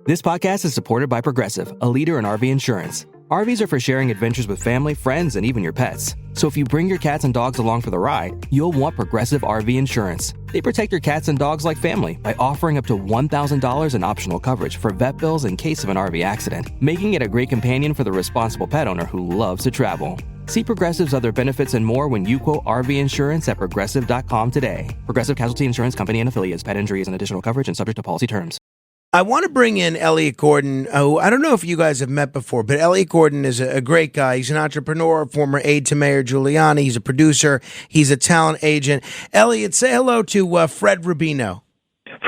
This podcast is supported by Progressive, a leader in RV insurance. RVs are for sharing adventures with family, friends, and even your pets. So if you bring your cats and dogs along for the ride, you'll want Progressive RV insurance. They protect your cats and dogs like family by offering up to $1,000 in optional coverage for vet bills in case of an RV accident, making it a great companion for the responsible pet owner who loves to travel. See Progressive's other benefits and more when you quote RV insurance at Progressive.com today. Progressive Casualty Insurance Company and Affiliates. Pet injuries and additional coverage and subject to policy terms. I want to bring in Elliott Gordon, who I don't know if you guys have met before, but Elliott Gordon is a great guy. He's an entrepreneur, former aide to Mayor Giuliani. He's a producer. He's a talent agent. Elliott, say hello to Fred Rubino.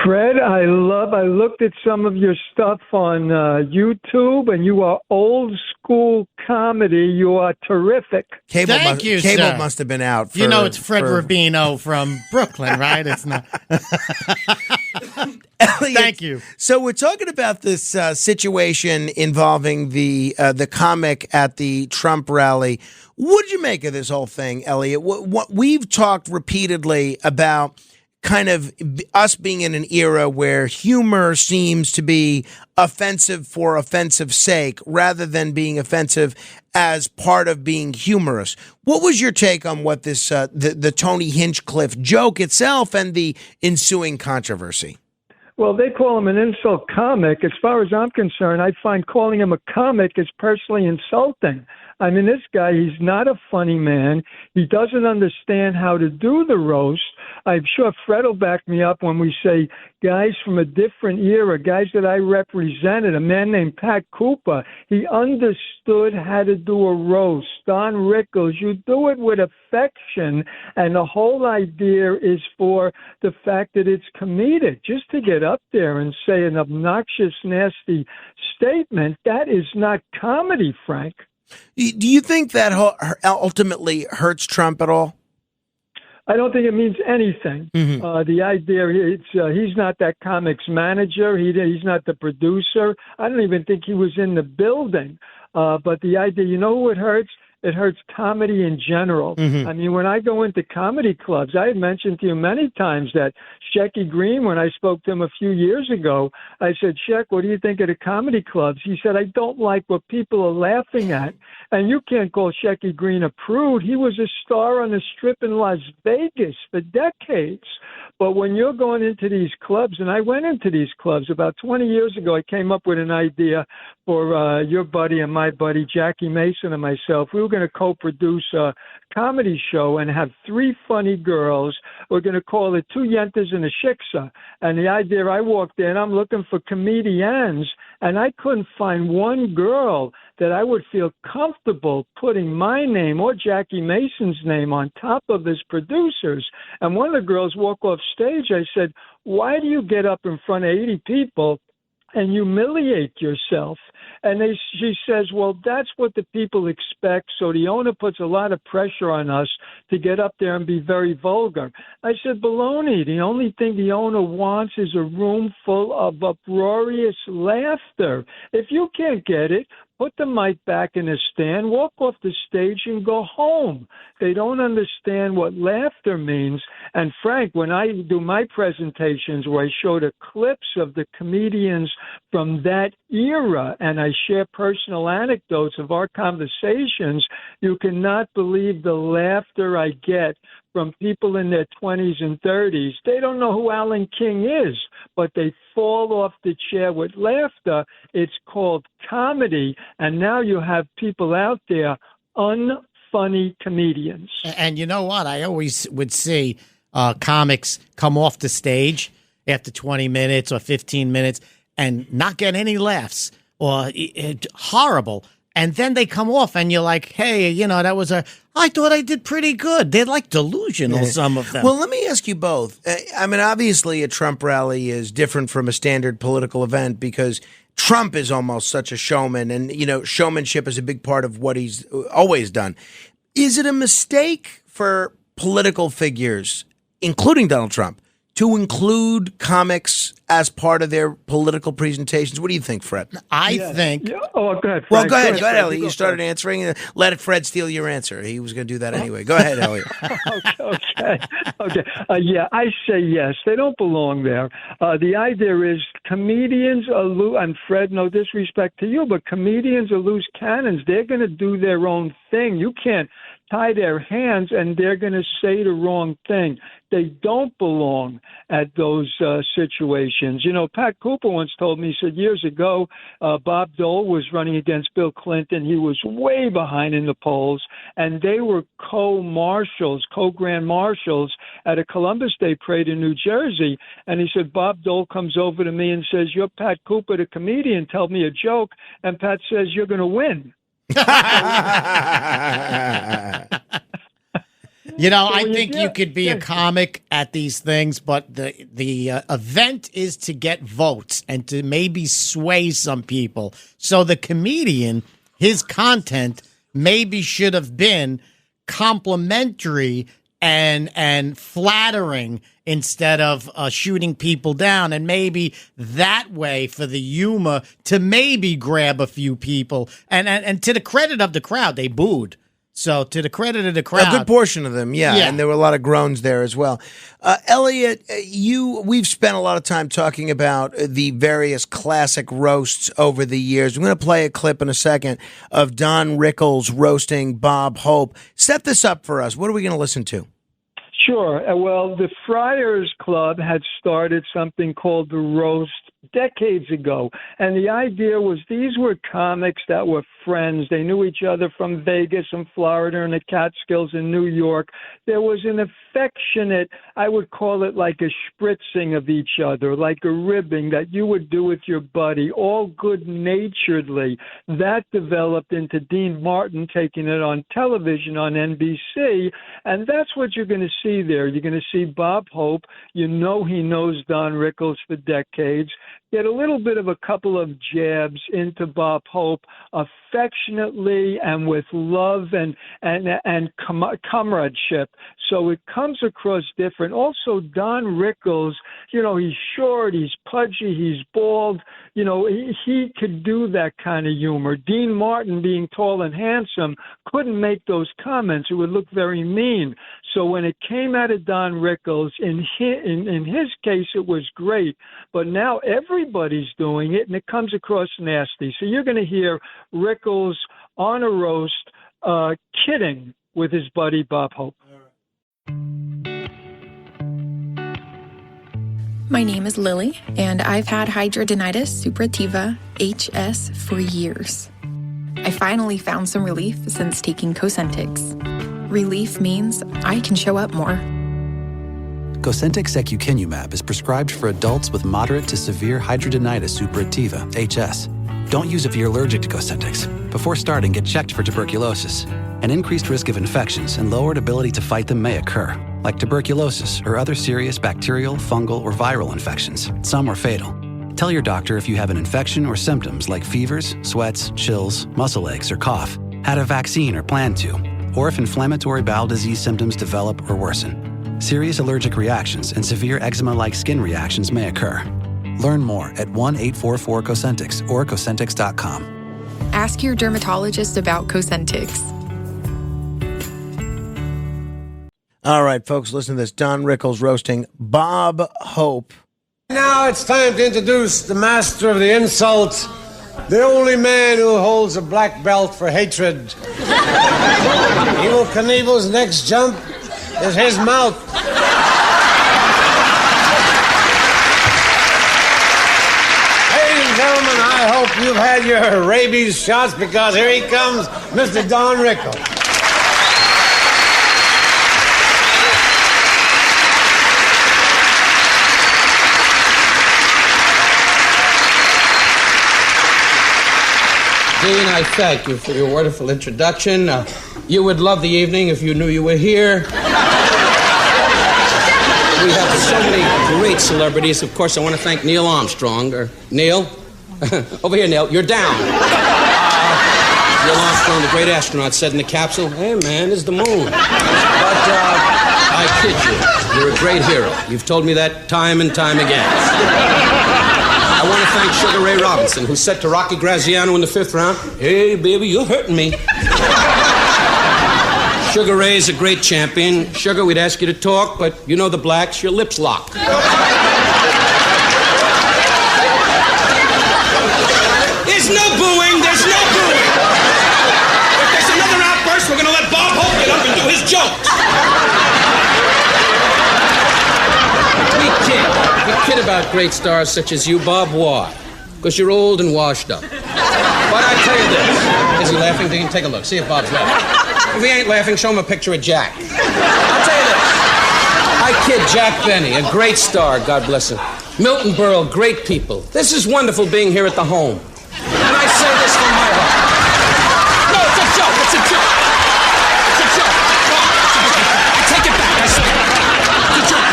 Fred, I looked at some of your stuff on YouTube, and you are old school comedy. You are terrific. Cable sir. must have been out. It's Fred Rubino from Brooklyn, right? It's not. Elliott, Thank you. So we're talking about this situation involving the comic at the Trump rally. What did you make of this whole thing, Elliott? What we've talked repeatedly about, kind of us being in an era where humor seems to be offensive for offensive sake rather than being offensive as part of being humorous. What was your take on what this the Tony Hinchcliffe joke itself and the ensuing controversy? Well, they call him an insult comic. As far as I'm concerned, I find calling him a comic is personally insulting. I mean, this guy, he's not a funny man. He doesn't understand how to do the roast. I'm sure Fred will back me up when we say guys from a different era, guys that I represented, a man named Pat Cooper. He understood how to do a roast. Don Rickles, you do it with affection, and the whole idea is for the fact that it's comedic. Just to get up there and say an obnoxious, nasty statement, that is not comedy, Frank. Do you think that ultimately hurts Trump at all? I don't think it means anything. Mm-hmm. The idea, he's not that comics manager. He's not the producer. I don't even think he was in the building. But the idea, you know who it hurts? It hurts comedy in general. Mm-hmm. I mean, when I go into comedy clubs, I had mentioned to you many times that Shecky Green, when I spoke to him a few years ago, I said, Sheck, what do you think of the comedy clubs? He said, I don't like what people are laughing at. And you can't call Shecky Green a prude. He was a star on the Strip in Las Vegas for decades. But when you're going into these clubs, and I went into these clubs about 20 years ago, I came up with an idea for your buddy and my buddy, Jackie Mason and myself. We were going to co-produce a comedy show and have three funny girls. We're going to call it Two Yentas and a Shiksa. And the idea, I walked in, I'm looking for comedians, and I couldn't find one girl that I would feel comfortable putting my name or Jackie Mason's name on top of his producers. And one of the girls walked off stage. I said, why do you get up in front of 80 people and humiliate yourself? And she says, well, that's what the people expect. So the owner puts a lot of pressure on us to get up there and be very vulgar. I said, baloney. The only thing the owner wants is a room full of uproarious laughter. If you can't get it, put the mic back in the stand, walk off the stage, and go home. They don't understand what laughter means. And Frank, when I do my presentations where I show the clips of the comedians from that era and I share personal anecdotes of our conversations, you cannot believe the laughter I get from people in their 20s and 30s. They don't know who Alan King is, but they fall off the chair with laughter. It's called comedy, and now you have people out there, unfunny comedians. And you know what? I always would see comics come off the stage after 20 minutes or 15 minutes and not get any laughs or horrible. And then they come off and you're like, hey, I thought I did pretty good. They're like delusional, some of them. Well, let me ask you both. I mean, obviously a Trump rally is different from a standard political event because Trump is almost such a showman. And, showmanship is a big part of what he's always done. Is it a mistake for political figures, including Donald Trump, to include comics as part of their political presentations? What do you think, Fred? I think. Yeah. Oh, go ahead, Frank. Well, go ahead, Fred. Elliot. You started answering. Let Fred steal your answer. He was going to do that anyway. Go ahead, Elliot. Okay. Yeah, I say yes. They don't belong there. The idea is comedians are loose, and Fred, no disrespect to you, but comedians are loose cannons. They're going to do their own thing. You can't tie their hands, and they're going to say the wrong thing. They don't belong at those situations. You know, Pat Cooper once told me, he said years ago, Bob Dole was running against Bill Clinton. He was way behind in the polls, and they were co-grand marshals at a Columbus Day parade in New Jersey. And he said, Bob Dole comes over to me and says, "You're Pat Cooper, the comedian. Tell me a joke." And Pat says, "You're going to win." You know, I think you could be a comic at these things, but the event is to get votes and to maybe sway some people. So the comedian, his content maybe should have been complimentary and flattering instead of shooting people down, and maybe that way for the humor to maybe grab a few people. And to the credit of the crowd, they booed. So to the credit of the crowd, a good portion of them, yeah, and there were a lot of groans there as well. Elliot, we've spent a lot of time talking about the various classic roasts over the years. I'm going to play a clip in a second of Don Rickles roasting Bob Hope. Set this up for us. What are we going to listen to? Sure. Well, the Friars Club had started something called the Roast decades ago. And the idea was these were comics that were friends. They knew each other from Vegas and Florida and the Catskills in New York. There was an affectionate, I would call it like a spritzing of each other, like a ribbing that you would do with your buddy, all good-naturedly. That developed into Dean Martin taking it on television on NBC, and that's what you're going to see there. You're going to see Bob Hope. You know he knows Don Rickles for decades. Get a little bit of a couple of jabs into Bob Hope affectionately and with love and comradeship. So it comes across different. Also, Don Rickles, you know, he's short, he's pudgy, he's bald. You know, he could do that kind of humor. Dean Martin, being tall and handsome, couldn't make those comments. It would look very mean. So when it came out of Don Rickles, in his case, it was great. But now everybody's doing it, and it comes across nasty. So you're going to hear Rickles on a roast kidding with his buddy Bob Hope. My name is Lily, and I've had hidradenitis suppurativa, HS, for years. I finally found some relief since taking Cosentyx. Relief means I can show up more. Cosentyx secukinumab is prescribed for adults with moderate to severe hidradenitis suppurativa, HS. Don't use if you're allergic to Cosentyx. Before starting, get checked for tuberculosis. An increased risk of infections and lowered ability to fight them may occur, like tuberculosis or other serious bacterial, fungal, or viral infections. Some are fatal. Tell your doctor if you have an infection or symptoms like fevers, sweats, chills, muscle aches, or cough, had a vaccine or plan to, or if inflammatory bowel disease symptoms develop or worsen. Serious allergic reactions and severe eczema-like skin reactions may occur. Learn more at 1-844-COSENTYX or Cosentyx.com. Ask your dermatologist about Cosentyx. All right, folks, listen to this. Don Rickles roasting Bob Hope. Now it's time to introduce the master of the insult, the only man who holds a black belt for hatred. Evel Knievel's next jump is his mouth. Ladies and gentlemen, I hope you've had your rabies shots, because here he comes, Mr. Don Rickles. Dean, I thank you for your wonderful introduction. You would love the evening if you knew you were here. We have so many great celebrities. Of course, I want to thank Neil Armstrong. Neil? Over here, Neil. You're down. Neil Armstrong, the great astronaut, said in the capsule, "Hey, man, this is the moon." But I kid you. You're a great hero. You've told me that time and time again. I want to thank Sugar Ray Robinson, who said to Rocky Graziano in the 5th round, "Hey, baby, you're hurting me." Sugar Ray's a great champion. Sugar, we'd ask you to talk, but you know the blacks, your lips lock. There's no booing. There's no booing. If there's another outburst, we're going to let Bob Hope get up and do his jokes. We kid about great stars such as you, Bob. Why? Because you're old and washed up. But I tell you this. Is he laughing? Take a look. See if Bob's laughing. If he ain't laughing, show him a picture of Jack. I'll tell you this. I kid Jack Benny, a great star, God bless him. Milton Berle, great people. This is wonderful being here at the home. And I say this from my heart. No, it's a joke. It's a joke. It's a joke. I take it back. I say it's a joke.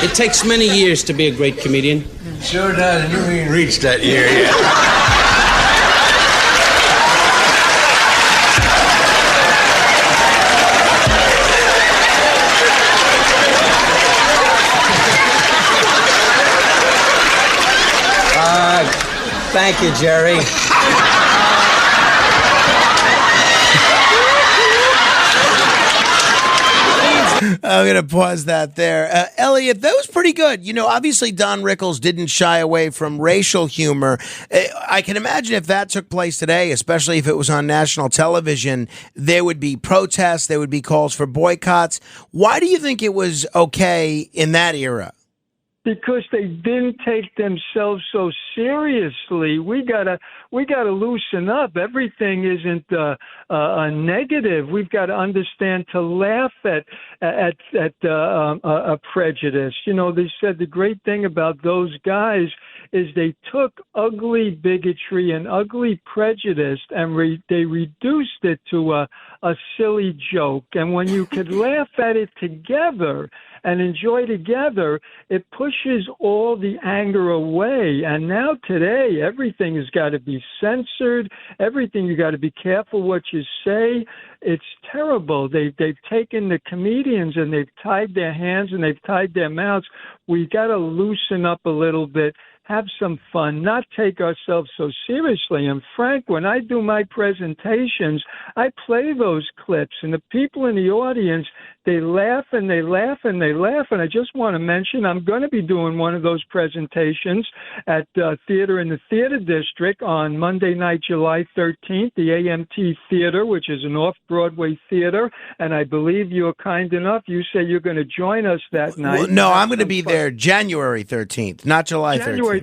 It takes many years to be a great comedian. Sure does, and you ain't reached that year yet. Thank you, Jerry. I'm going to pause that there. Elliott, that was pretty good. You know, obviously Don Rickles didn't shy away from racial humor. I can imagine if that took place today, especially if it was on national television, there would be protests, there would be calls for boycotts. Why do you think it was okay in that era? Because they didn't take themselves so seriously. We gotta loosen up. Everything isn't a negative. We've got to understand to laugh at a prejudice. You know, they said the great thing about those guys is they took ugly bigotry and ugly prejudice and they reduced it to a silly joke. And when you could laugh at it together and enjoy together, it pushes all the anger away. And now today, everything has got to be censored. Everything, you got to be careful what you say. It's terrible. They've taken the comedians and they've tied their hands and they've tied their mouths. We got to loosen up a little bit. Have some fun, not take ourselves so seriously. And Frank, when I do my presentations, I play those clips, and the people in the audience, they laugh and they laugh and they laugh. And I just want to mention, I'm going to be doing one of those presentations at Theater in the Theater District on Monday night, July 13th, the AMT Theater, which is an off-Broadway theater. And I believe you're kind enough. You say you're going to join us that night. Well, no, I'm going to be there January 13th, not July 13th.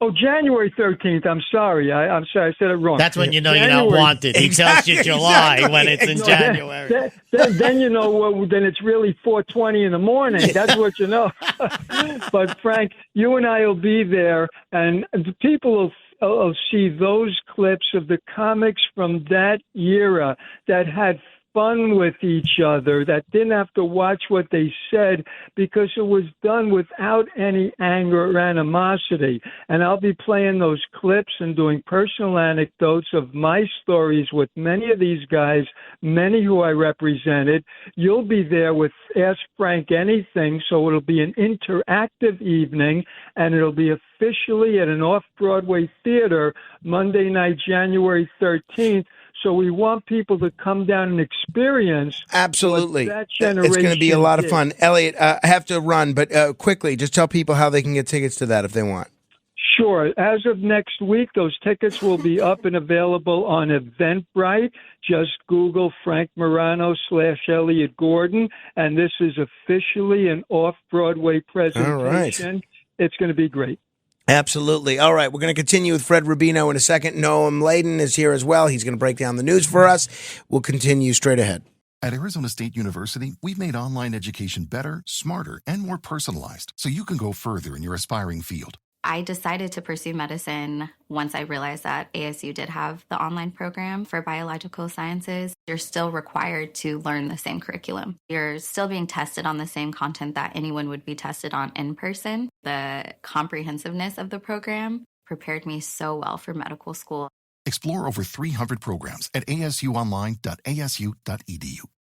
Oh, January 13th. I'm sorry. I'm sorry. I said it wrong. That's when you know you're not wanted. He tells you July when it's in January. Then you know, then it's really 4:20 in the morning. That's what you know. But, Frank, you and I will be there, and the people will see those clips of the comics from that era that had fun with each other, that didn't have to watch what they said because it was done without any anger or animosity. And I'll be playing those clips and doing personal anecdotes of my stories with many of these guys, many who I represented. You'll be there with Ask Frank Anything, so it'll be an interactive evening, and it'll be officially at an off-Broadway theater Monday night, January 13th. So we want people to come down and experience. Absolutely. That generation it's going to be a lot of did. fun. Elliott, I have to run, but quickly, just tell people how they can get tickets to that if they want. Sure. As of next week, those tickets will be up and available on Eventbrite. Just Google Frank Morano / Elliott Gordon, and this is officially an off-Broadway presentation. All right. It's going to be great. Absolutely. All right, we're going to continue with Fred Rubino in a second. Noam Layden is here as well. He's going to break down the news for us. We'll continue straight ahead. At Arizona State University, we've made online education better, smarter, and more personalized so you can go further in your aspiring field. I decided to pursue medicine once I realized that ASU did have the online program for biological sciences. You're still required to learn the same curriculum. You're still being tested on the same content that anyone would be tested on in person. The comprehensiveness of the program prepared me so well for medical school. Explore over 300 programs at asuonline.asu.edu.